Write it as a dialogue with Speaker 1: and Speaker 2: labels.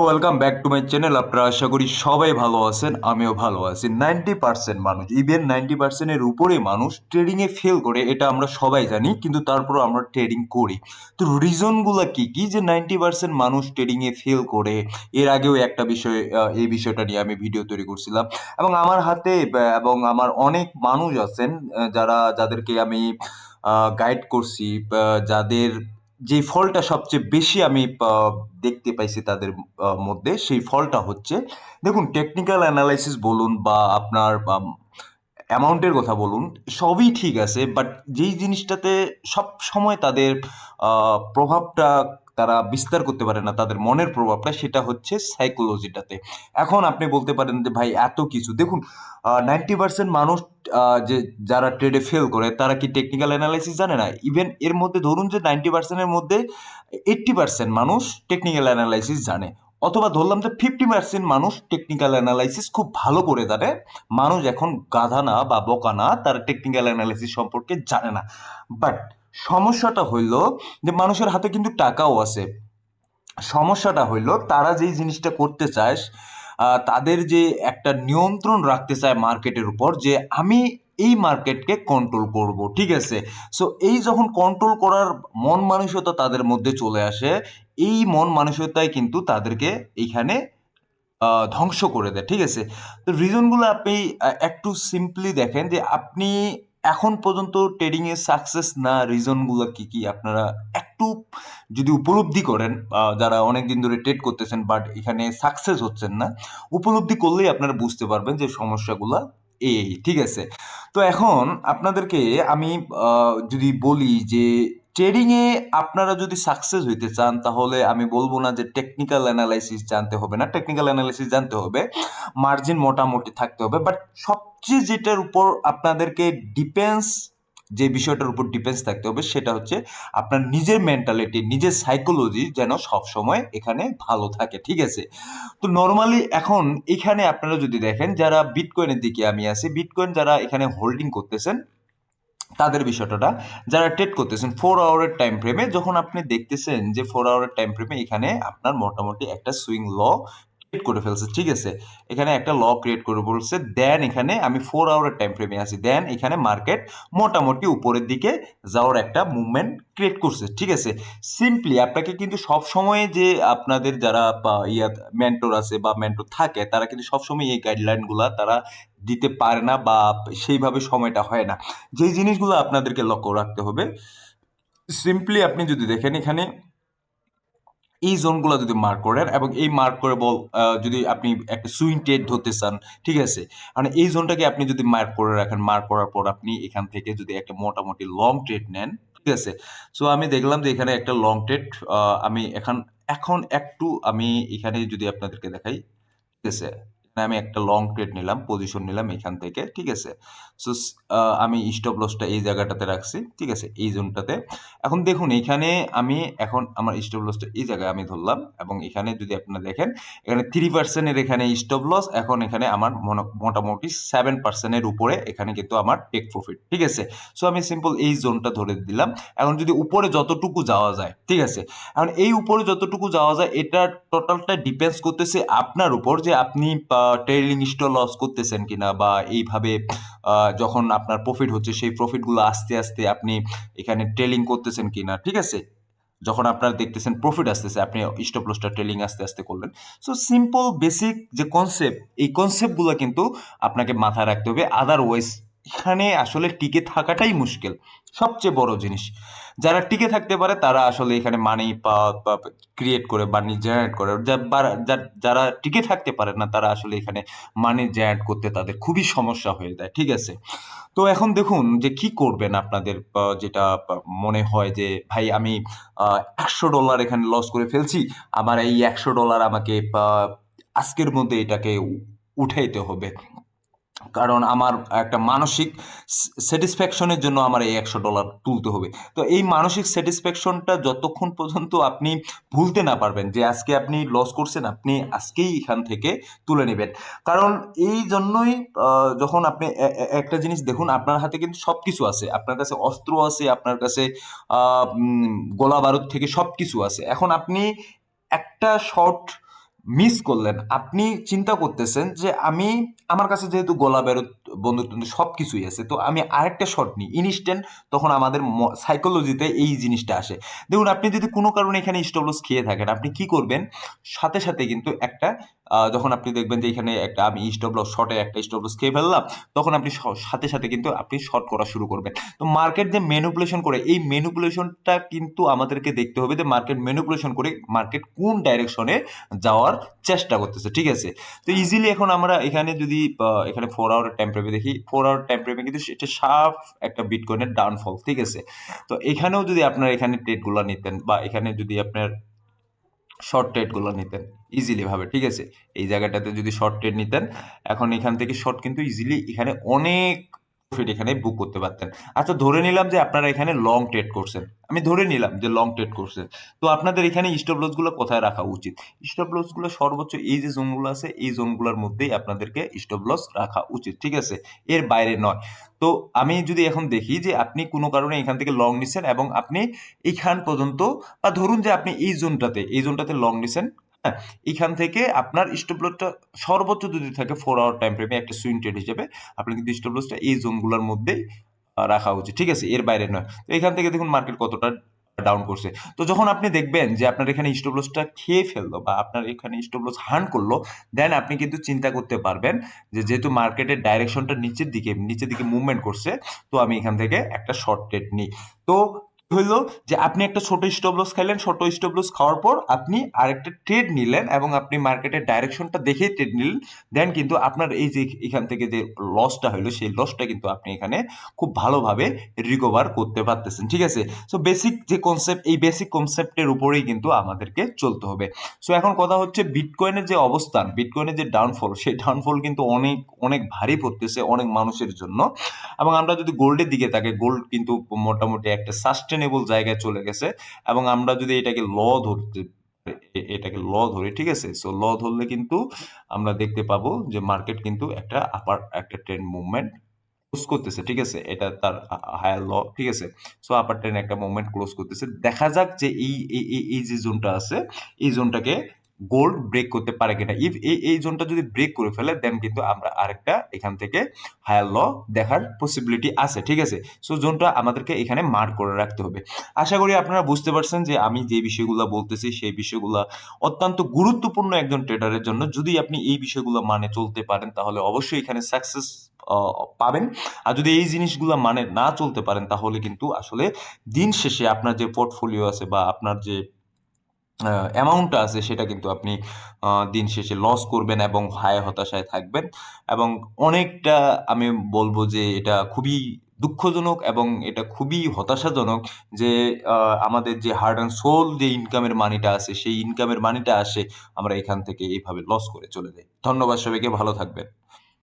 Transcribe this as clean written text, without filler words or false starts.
Speaker 1: Welcome back to my channel. আপনারা আশা করি সবাই ভালো আছেন, আমিও ভালো আছি। 90% মানুষ, ইভেন 90%-এর উপরে মানুষ ট্রেডিংয়ে ফেল করে, এটা আমরা সবাই জানি, কিন্তু তারপরও আমরা ট্রেডিং করি। তো রিজনগুলো কি কি যে 90% মানুষ ট্রেডিংয়ে ফেল করে? এর আগেও একটা বিষয়, এই বিষয়টা নিয়ে আমি ভিডিও তৈরি করছিলাম, এবং আমার হাতে এবং আমার অনেক মানুষ আছেন যাদেরকে আমি গাইড করছি, যাদের যে ফলটা সবচেয়ে বেশি আমি দেখতে পাইছি তাদের মধ্যে, সেই ফলটা হচ্ছে, দেখুন, টেকনিক্যাল অ্যানালাইসিস বলুন বা আপনার অ্যামাউন্টের কথা বলুন, সবই ঠিক আছে, বাট যেই জিনিসটাতে সব সময় তাদের প্রভাবটা তারা বিস্তার করতে পারে না, তাদের মনের প্রভাবটা, সেটা হচ্ছে সাইকোলজিটাতে। এখন আপনি বলতে পারেন যে ভাই এত কিছু, দেখুন, 90% মানুষ যে যারা ট্রেডে ফেল করে তারা কি টেকনিক্যাল অ্যানালাইসিস জানে না? ইভেন এর মধ্যে ধরুন যে 90%-এর মধ্যে 80% মানুষ টেকনিক্যাল অ্যানালাইসিস জানে, অথবা ধরলাম যে 50% মানুষ টেকনিক্যাল অ্যানালাইসিস খুব ভালো করে জানে। মানুষ এখন গাধা না বা বোকা না, তারা টেকনিক্যাল অ্যানালাইসিস সম্পর্কে জানে না। বাট সমস্যাটা হইল যে মানুষের হাতে কিন্তু টাকাও আছে। সমস্যাটা হইল তারা যেই জিনিসটা করতে চায়, তাদের যে একটা নিয়ন্ত্রণ রাখতে চায় মার্কেটের উপর, যে আমি এই মার্কেটকে কন্ট্রোল করব, ঠিক আছে? সো এই যখন কন্ট্রোল করার মন মানসিকতা তাদের মধ্যে চলে আসে, এই মন মানসিকতায় কিন্তু তাদেরকে এইখানে ধ্বংস করে দেয়, ঠিক আছে? তো রিজনগুলো আপনি একটু সিম্পলি দেখেন যে আপনি এখন পর্যন্ত ট্রেডিং এ সাকসেস না, রিজনগুলো কি কি আপনারা একটু যদি উপলব্ধি করেন, যারা অনেক দিন ধরে ট্রেড করতেছেন বাট এখানে সাকসেস হচ্ছেন না, উপলব্ধি করলেই আপনারা বুঝতে পারবেন যে সমস্যাগুলা এই, ঠিক আছে? তো এখন আপনাদেরকে আমি যদি বলি যে ট্রেডিং এ আপনারা যদি সাকসেস হইতে চান, তাহলে আমি বলবো না যে টেকনিক্যাল অ্যানালাইসিস জানতে হবে না, টেকনিক্যাল অ্যানালাইসিস জানতে হবে, মার্জিন মোটামুটি থাকতে হবে, বাট সবচেয়ে যেটার উপর আপনাদেরকে ডিপেন্স, যে বিষয়টার উপর ডিপেন্স থাকতে হবে, সেটা হচ্ছে আপনার নিজের মেন্টালিটি, নিজের সাইকোলজি যেন সবসময় এখানে ভালো থাকে, ঠিক আছে? তো নর্মালি এখন এখানে আপনারা যদি দেখেন, যারা বিটকয়েনের দিকে আমি আছি, বিটকয়েন যারা এখানে হোল্ডিং করতেছেন তাদের বিষয়টা, যারা ট্রেড করতেছেন 4 আওয়ারের টাইম ফ্রেমে, যখন আপনি দেখতেছেন যে 4 আওয়ারের টাইম ফ্রেমে এখানে আপনার মোটামুটি একটা সুইং ল ক্রিয়েট করে ফেলছে, ঠিক আছে? এখানে একটা ল ক্রিয়েট করে বলছে, দেন এখানে আমি 4 আওয়ারের টাইম ফ্রেমে আছি, দেন এখানে মার্কেট মোটামুটি উপরের দিকে যাওয়ার একটা মুভমেন্ট ক্রিয়েট করছে, ঠিক আছে? সিম্পলি আপনাকে কিন্তু সব সময়, যে আপনাদের যারা মেন্টর আছে বা মেন্টর থাকে, তারা কিন্তু সবসময় এই গাইডলাইনগুলা তারা দিতে পারে না, বা সেইভাবে সময়টা হয় না। যেই জিনিসগুলো আপনাদেরকে লক্ষ্য রাখতে হবে, সিম্পলি আপনি যদি দেখেন এখানে এই জোনগুলো যদি মার্ক করেন, এবং এই মার্ক করে যদি আপনি একটা সুইং ট্রেড ধরতে চান, ঠিক আছে, মানে এই জোনটাকে আপনি যদি মার্ক করে রাখেন, মার্ক করার পর আপনি এখান থেকে যদি একটা মোটামুটি লং ট্রেড নেন, ঠিক আছে? সো আমি দেখলাম যে এখানে একটা লং ট্রেড, আমি এখন এখন একটু আমি এখানে যদি আপনাদেরকে দেখাই, ঠিক আছে, এখানে আমি একটা লং ট্রেড নিলাম, পজিশন নিলাম এখান থেকে, ঠিক আছে? সো আমি স্টপ লসটা এই জায়গাটাতে রাখছি, ঠিক আছে, এই জোনটাতে। এখন দেখুন এখানে আমি এখন আমার স্টপ লসটা এই জায়গায় আমি ধরলাম, এবং এখানে যদি আপনারা দেখেন, এখানে 3%-এর এখানে স্টপ লস, এখন এখানে আমার মোটামুটি 7%-এর উপরে এখানে কিন্তু আমার টেক প্রফিট, ঠিক আছে? সো আমি সিম্পল এই জোনটা ধরে দিলাম। এখন যদি উপরে যতটুকু যাওয়া যায়, ঠিক আছে, এখন এই উপরে যতটুকু যাওয়া যায়, এটা টোটালটা ডিপেন্ডস করতেছে আপনার উপর, যে আপনি ট্রেইলিং স্টপ লস করতেছেন কিনা, বা এইভাবে যখন আপনার প্রফিট হচ্ছে সেই প্রফিটগুলো আস্তে আস্তে আপনি এখানে ট্রেলিং করতেছেন কিনা, ঠিক আছে? যখন আপনার দেখতেছেন প্রফিট আসতেছে, আপনি স্টপ লসটা ট্রেলিং আস্তে আস্তে করলেন। সো সিম্পল বেসিক যে কনসেপ্ট, এই কনসেপ্টগুলো কিন্তু আপনাকে মাথায় রাখতে হবে, আদারওয়াইজ এখানে আসলে টিকে থাকাটাই মুশকিল, সবচেয়ে বড় জিনিস। যারা টিকে থাকতে পারে তারা আসলে এখানে মানি ক্রিয়েট করে, মানি জেনারেট করে, যারা টিকে থাকতে পারে না, তারা আসলে এখানে মানি জেনারেট করতে তাদের খুবই সমস্যা হয়ে যায়, ঠিক আছে? তো এখন দেখুন যে কি করবেন আপনাদের, যেটা মনে হয় যে ভাই আমি $100 এখানে লস করে ফেলছি, আমার এই $100 আমাকে আজকের মধ্যে এটাকে উঠাইতে হবে, কারণ আমার একটা মানসিক স্যাটিসফ্যাকশনের জন্য আমার এই $100 তুলতে হবে। তো এই মানসিক স্যাটিসফ্যাকশনটা যতক্ষণ পর্যন্ত আপনি ভুলতে না পারবেন, যে আজকে আপনি লস করছেন, আপনি আজকেই এখান থেকে তুলে নেবেন। কারণ এই জন্যই যখন আপনি একটা জিনিস দেখুন, আপনার হাতে কিন্তু সবকিছু আছে, আপনার কাছে অস্ত্র আছে, আপনার কাছে গোলা বারুদ থেকে সবকিছু আছে। এখন আপনি একটা শর্ট মিস করলেন। আপনি চিন্তা করতেছেন যে আমার কাছে যেহেতু গোলা বেরোত, বন্দুক টন্দুক সব কিছুই আছে, তো আমি আরেকটা শট নিই ইনস্ট্যান্ট। তখন আমাদের সাইকোলজিতে এই জিনিসটা আসে। দেখুন, আপনি যদি কোনো কারণে এখানে স্টপ লস খেয়ে থাকেন, আপনি কি করবেন? সাথে সাথে কিন্তু একটা যখন আপনি দেখবেন যে এখানে একটা আমি স্টপ লস শটে একটা স্টপ লস খেয়ে ফেললাম, তখন আপনি সাথে সাথে কিন্তু আপনি শর্ট করা শুরু করবেন। তো মার্কেট যে ম্যানিপুলেশন করে, এই ম্যানিপুলেশনটা কিন্তু আমাদেরকে দেখতে হবে যে মার্কেট ম্যানিপুলেশন করে মার্কেট কোন ডাইরেকশনে যাওয়ার চেষ্টা করতেছে, ঠিক আছে? তো ইজিলি এখন আমরা এখানে যদি এখানে 4 আওয়ার টাইম ফ্রেমে দেখি, 4 আওয়ার টাইম ফ্রেমে কিন্তু এটা শার্প একটা বিটকয়েনের ডাউনফল, ঠিক আছে? তো এখানেও যদি আপনার এখানে ট্রেডগুলো নিতেন, বা এখানে যদি আপনার শর্ট ট্রেডগুলো নিতেন ইজিলি ভাবে, ঠিক আছে? এই জায়গাটাতে যদি শর্ট ট্রেড নিতেন, এখন এখান থেকে শর্ট কিন্তু ইজিলি এখানে অনেক প্রফিট এখানে বুক করতে পারতেন। আচ্ছা, ধরে নিলাম যে আপনারা এখানে লং ট্রেড করছেন, আমি ধরে নিলাম যে লং ট্রেড করছেন। তো আপনাদের এখানে স্টপ লস গুলো কোথায় রাখা উচিত? স্টপ লস গুলো সর্বোচ্চ এই যে জোনগুলো আছে, এই জোনগুলোর মধ্যেই আপনাদেরকে স্টপ লস রাখা উচিত, ঠিক আছে? এর বাইরে নয়। তো আমি যদি এখন দেখি যে আপনি কোনো কারণে এখান থেকে লং নিছেন এবং আপনি এইখান পর্যন্ত, বা ধরুন যে আপনি এই জোনটাতে লং নিছেন, হ্যাঁ, এখান থেকে আপনার স্টপ লসটা সর্বোচ্চ যদি থাকে 4 আওয়ার টাইম ফ্রেমে একটা সুইং ট্রেড হিসেবে, আপনি কিন্তু স্টপ লসটা এই জোনগুলোর মধ্যেই রাখা উচিত, ঠিক আছে? এর বাইরে নয়। তো এখান থেকে দেখুন মার্কেট কতটা ডাউন করছে। তো যখন আপনি দেখবেন যে আপনার এখানে স্টপ লসটা খেয়ে ফেললো, বা আপনার এখানে স্টপ লস হার্ন করলো, দেন আপনি কিন্তু চিন্তা করতে পারবেন যে যেহেতু মার্কেটের ডাইরেকশনটা নিচের দিকে মুভমেন্ট করছে, তো আমি এখান থেকে একটা শর্ট ট্রেড নিই। তো হইলো যে আপনি একটা ছোট স্টপ লস খাইলেন, ছোট স্টপ লস খাওয়ার পর আপনি আরেকটা ট্রেড নিলেন এবং আপনি মার্কেটের ডাইরেকশনটা দেখেই ট্রেড নিলেন। দেন কিন্তু আপনার এই যে এখান থেকে যে লসটা হইলো, সেই লসটা কিন্তু আপনি এখানে খুব ভালোভাবে রিকভার করতে পারতেছেন, ঠিক আছে? সো বেসিক যে কনসেপ্ট, এই বেসিক কনসেপ্টের উপরেই কিন্তু আমাদেরকে চলতে হবে। সো এখন কথা হচ্ছে বিটকয়েনের যে অবস্থান, বিটকয়েনের যে ডাউনফল, সেই ডাউনফল কিন্তু অনেক অনেক ভারী পড়তেছে অনেক মানুষের জন্য। এবং আমরা যদি গোল্ডের দিকে তাকাই, গোল্ড কিন্তু মোটামুটি একটা সাস্টেনেবল জায়গায় চলে গেছে। এবং আমরা যদি এটাকে ল ধরি, ঠিক আছে? সো ল ধরলে কিন্তু আমরা দেখতে পাবো যে মার্কেট কিন্তু একটা ট্রেন্ড মুভমেন্ট ক্লোজ করতেছে, ঠিক আছে? এটা তার হায়ার ল, ঠিক আছে? সো আপার ট্রেন্ড একটা মুভমেন্ট ক্লোজ করতেছে। দেখা যাক যে এই যে জোনটা আছে, এই জোনটাকে গোল্ড ব্রেক করতে পারে কিনা। ইফ এই জোনটা যদি ব্রেক করে ফেলে, দেন কিন্তু আমরা আরেকটা এখান থেকে হায়ার ল দেখার পসিবিলিটি আছে, ঠিক আছে? সো জোনটা আমাদেরকে এখানে মার্ক করে রাখতে হবে। আশা করি আপনারা বুঝতে পারছেন যে আমি যে বিষয়গুলো বলতেছি, সেই বিষয়গুলো অত্যন্ত গুরুত্বপূর্ণ একজন ট্রেডারের জন্য। যদি আপনি এই বিষয়গুলো মানে চলতে পারেন, তাহলে অবশ্যই এখানে সাকসেস পাবেন। আর যদি এই জিনিসগুলো মানে না চলতে পারেন, তাহলে কিন্তু আসলে দিন শেষে আপনার যে পোর্টফোলিও আছে, বা আপনার যে অ্যামাউন্টটা আছে, সেটা কিন্তু আপনি দিন শেষে লস করবেন এবং হায় হতাশায় থাকবেন। এবং অনেকটা আমি বলবো যে এটা খুবই দুঃখজনক এবং এটা খুবই হতাশাজনক যে আমাদের যে হার্ড অ্যান্ড সোল যে ইনকামের মানিটা আছে, সেই ইনকামের মানিটা আসে আমরা এখান থেকে এইভাবে লস করে চলে যাই। ধন্যবাদ সবাইকে, ভালো থাকবেন।